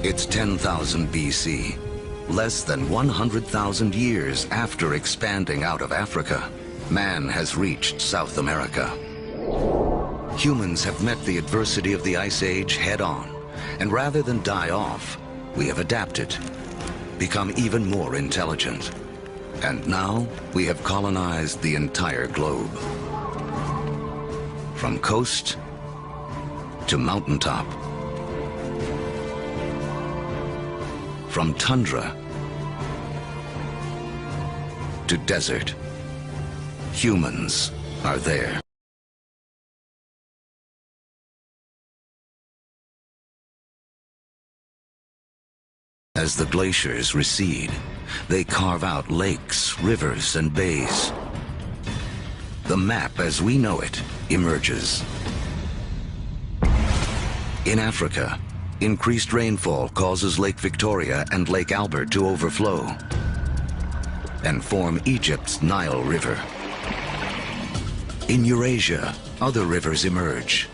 It's 10,000 BC, less than 100,000 years after expanding out of Africa. Man has reached South America. Humans have met the adversity of the Ice Age head-on, and rather than die off, we have adapted, become even more intelligent. And now we have colonized the entire globe. From coast to mountaintop. From tundra to desert, humans are there. As the glaciers recede, they carve out lakes, rivers, and bays. The map as we know it emerges. In Africa, increased rainfall causes Lake Victoria and Lake Albert to overflow and form Egypt's Nile River. In Eurasia, other rivers emerge.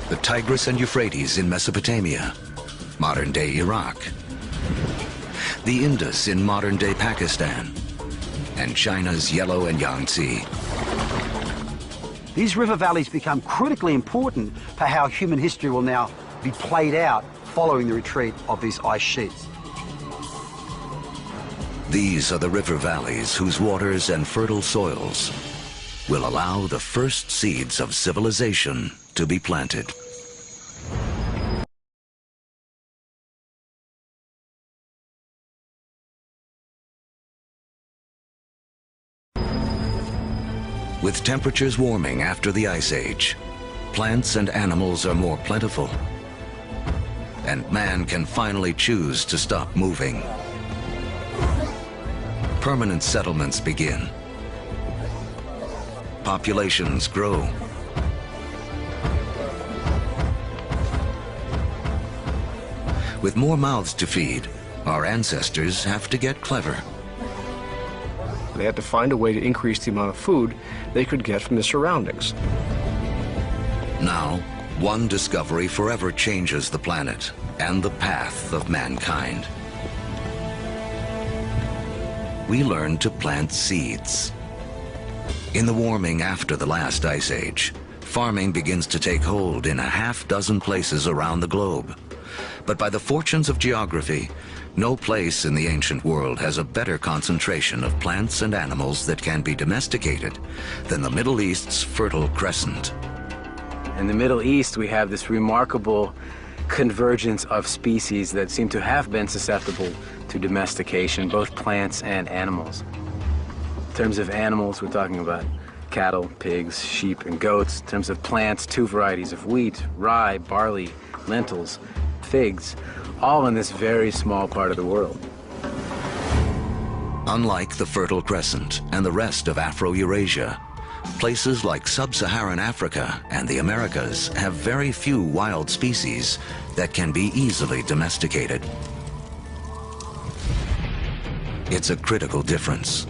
The Tigris and Euphrates in Mesopotamia, modern-day Iraq. The Indus in modern-day Pakistan, and China's Yellow and Yangtze. These river valleys become critically important for how human history will now be played out following the retreat of these ice sheets. These are the river valleys whose waters and fertile soils will allow the first seeds of civilization to be planted. With temperatures warming after the Ice Age, plants and animals are more plentiful, and man can finally choose to stop moving. Permanent settlements begin. Populations grow. With more mouths to feed, our ancestors have to get clever. They had to find a way to increase the amount of food they could get from the surroundings. Now, one discovery forever changes the planet and the path of mankind. We learn to plant seeds. In the warming after the last Ice Age, farming begins to take hold in a half-dozen places around the globe. But by the fortunes of geography, no place in the ancient world has a better concentration of plants and animals that can be domesticated than the Middle East's Fertile Crescent. In the Middle East, we have this remarkable convergence of species that seem to have been susceptible to domestication, both plants and animals. In terms of animals, we're talking about cattle, pigs, sheep, and goats. In terms of plants, 2 varieties of wheat, rye, barley, lentils, figs, all in this very small part of the world. Unlike the Fertile Crescent and the rest of Afro-Eurasia, places like sub-Saharan Africa and the Americas have very few wild species that can be easily domesticated. It's a critical difference.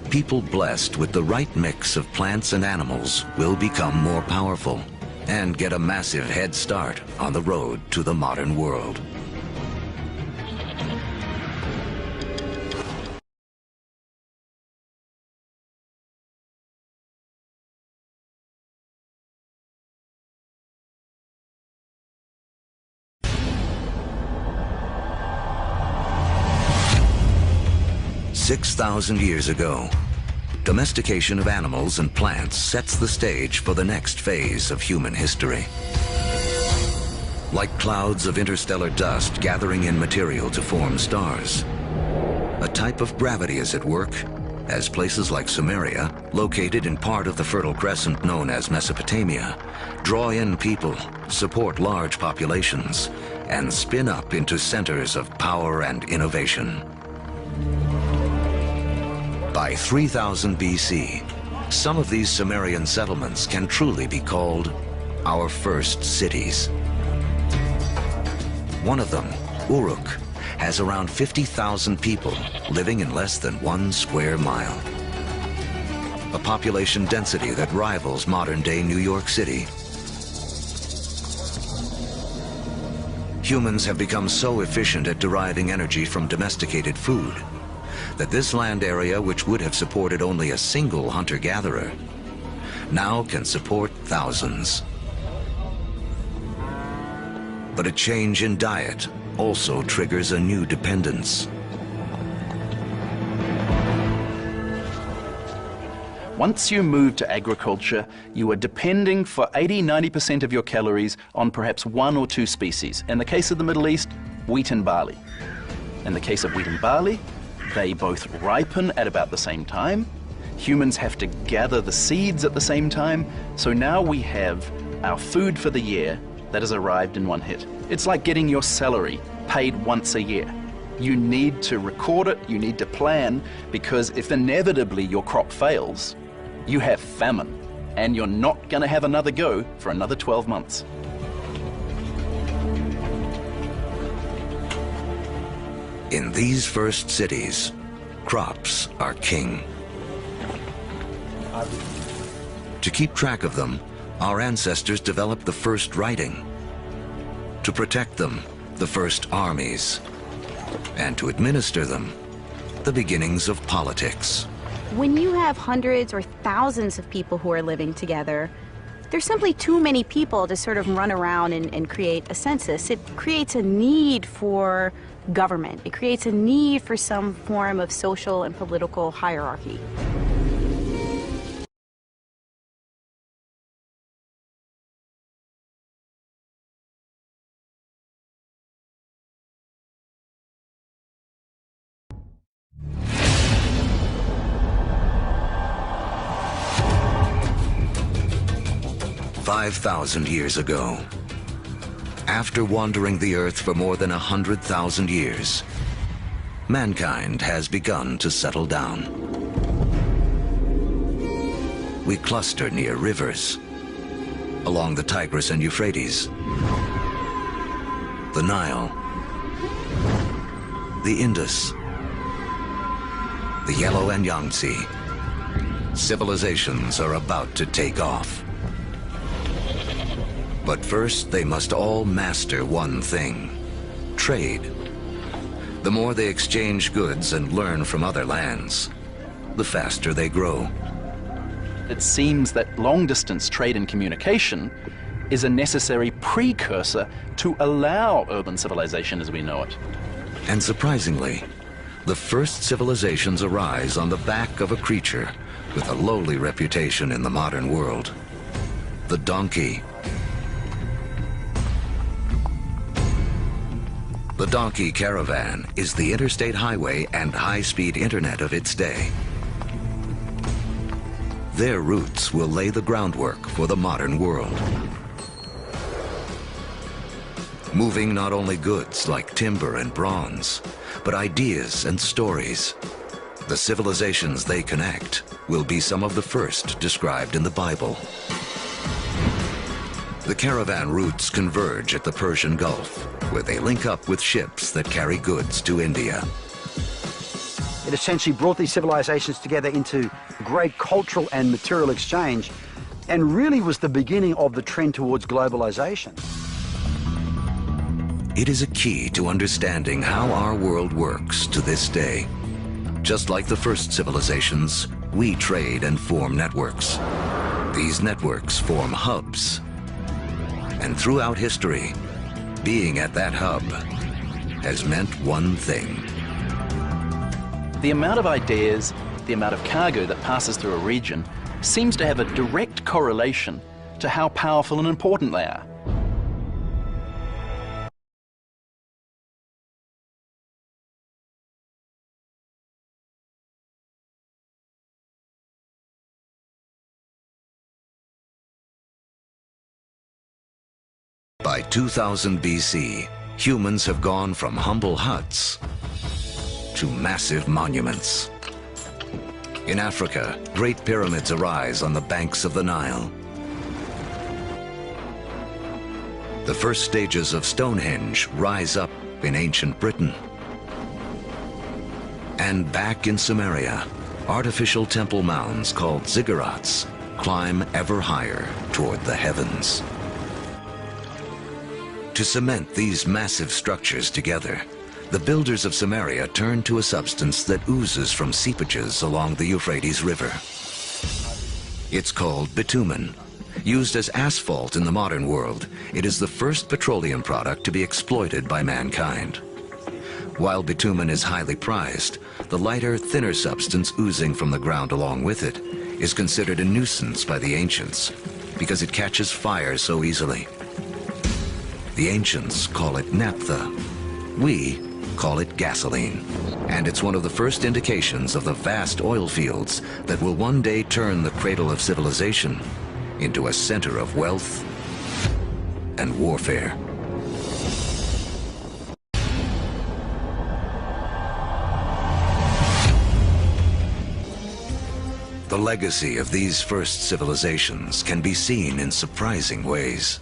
People blessed with the right mix of plants and animals will become more powerful and get a massive head start on the road to the modern world. "6,000 years ago, domestication of animals and plants sets the stage for the next phase of human history. Like clouds of interstellar dust gathering in material to form stars, a type of gravity is at work as places like Sumeria, located in part of the Fertile Crescent known as Mesopotamia, draw in people, support large populations, and spin up into centers of power and innovation. By 3000 BC, some of these Sumerian settlements can truly be called our first cities. One of them, Uruk, has around 50,000 people living in less than 1 square mile. A population density that rivals modern-day New York City. Humans have become so efficient at deriving energy from domesticated food that this land area, which would have supported only a single hunter-gatherer, now can support thousands. But a change in diet also triggers a new dependence. Once you move to agriculture, you are depending for 80–90% of your calories on perhaps one or two species. In the case of the Middle East, wheat and barley. In the case of wheat and barley, they both ripen at about the same time. Humans have to gather the seeds at the same time. So now we have our food for the year that has arrived in one hit. It's like getting your salary paid once a year. You need to record it, you need to plan, because if inevitably your crop fails, you have famine, and you're not going to have another go for another 12 months. In these first cities, crops are king. To keep track of them, our ancestors developed the first writing. To protect them, the first armies. And to administer them, the beginnings of politics. When you have hundreds or thousands of people who are living together, there's simply too many people to sort of run around and create a census. It creates a need for government. It creates a need for some form of social and political hierarchy. "5,000 years ago, after wandering the earth for more than 100,000 years, mankind has begun to settle down. We cluster near rivers, along the Tigris and Euphrates, the Nile, the Indus, the Yellow and Yangtze. Civilizations are about to take off. But first, they must all master one thing: trade. The more they exchange goods and learn from other lands, the faster they grow. It seems that long-distance trade and communication is a necessary precursor to allow urban civilization as we know it. And surprisingly, the first civilizations arise on the back of a creature with a lowly reputation in the modern world: the donkey. The donkey caravan is the interstate highway and high-speed internet of its day. Their routes will lay the groundwork for the modern world. Moving not only goods like timber and bronze, but ideas and stories. The civilizations they connect will be some of the first described in the Bible. The caravan routes converge at the Persian Gulf, where they link up with ships that carry goods to India. It essentially brought these civilizations together into great cultural and material exchange, and really was the beginning of the trend towards globalization. It is a key to understanding how our world works to this day. Just like the first civilizations, we trade and form networks. These networks form hubs. And throughout history, being at that hub has meant one thing. The amount of ideas, the amount of cargo that passes through a region seems to have a direct correlation to how powerful and important they are. By 2000 BC, humans have gone from humble huts to massive monuments. In Africa, great pyramids arise on the banks of the Nile. The first stages of Stonehenge rise up in ancient Britain. And back in Samaria, artificial temple mounds called ziggurats climb ever higher toward the heavens. To cement these massive structures together, the builders of Samaria turned to a substance that oozes from seepages along the Euphrates River. It's called bitumen. Used as asphalt in the modern world, it is the first petroleum product to be exploited by mankind. While bitumen is highly prized, the lighter, thinner substance oozing from the ground along with it is considered a nuisance by the ancients because it catches fire so easily. The ancients call it naphtha. We call it gasoline. And it's one of the first indications of the vast oil fields that will one day turn the cradle of civilization into a center of wealth and warfare. The legacy of these first civilizations can be seen in surprising ways.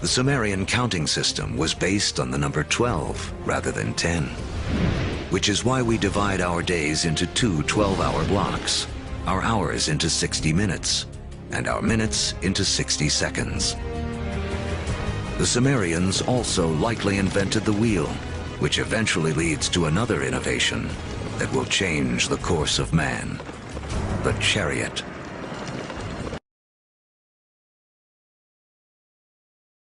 The Sumerian counting system was based on the number 12 rather than 10, which is why we divide our days into two 12-hour blocks, our hours into 60 minutes, and our minutes into 60 seconds. The Sumerians also likely invented the wheel, which eventually leads to another innovation that will change the course of man, the chariot.